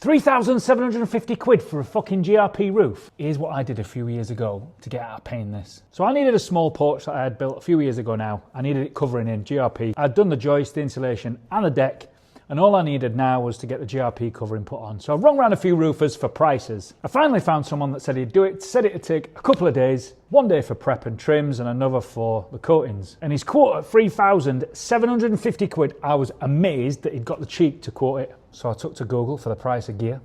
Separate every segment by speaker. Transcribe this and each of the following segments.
Speaker 1: 3,750 quid for a fucking GRP roof. Here's what I did a few years ago to get out of paying this. So I needed a small porch that I had built a few years ago now. I needed it covering in GRP. I'd done the joist, the insulation and the deck, and all I needed now was to get the GRP covering put on. So I rung around a few roofers for prices. I finally found someone that said he'd do it, said it'd take a couple of days, one day for prep and trims and another for the coatings. And his quote at 3,750 quid, I was amazed that he'd got the cheek to quote it. So I took to Google for the price of gear,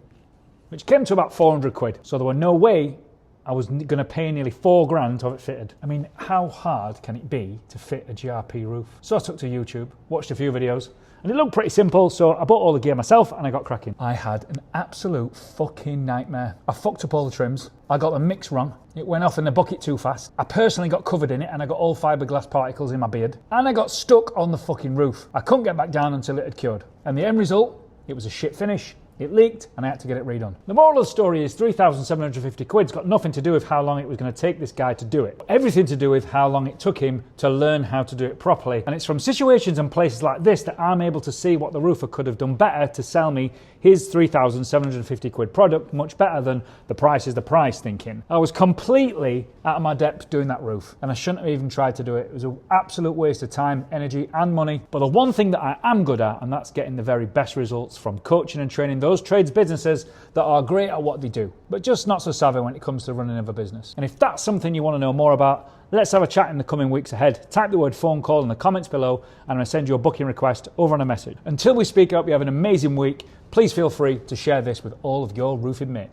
Speaker 1: which came to about 400 quid. So there were no way I was going to pay nearly 4 grand to have it fitted. I mean, how hard can it be to fit a GRP roof? So I took to YouTube, watched a few videos, and it looked pretty simple, so I bought all the gear myself and I got cracking. I had an absolute fucking nightmare. I fucked up all the trims. I got the mix wrong. It went off in the bucket too fast. I personally got covered in it and I got all fiberglass particles in my beard. And I got stuck on the fucking roof. I couldn't get back down until it had cured. And the end result, it was a shit finish. It leaked and I had to get it redone. The moral of the story is 3,750 quid's got nothing to do with how long it was going to take this guy to do it. Everything to do with how long it took him to learn how to do it properly. And it's from situations and places like this that I'm able to see what the roofer could have done better to sell me his 3,750 quid product much better than the price is the price thinking. I was completely out of my depth doing that roof and I shouldn't have even tried to do it. It was an absolute waste of time, energy and money. But the one thing that I am good at, and that's getting the very best results from coaching and training those trades businesses that are great at what they do, but just not so savvy when it comes to running of a business. And if that's something you want to know more about, let's have a chat in the coming weeks ahead. Type the word phone call in the comments below and I'm going to send you a booking request over on a message. Until we speak up, you have an amazing week. Please feel free to share this with all of your roofing mates.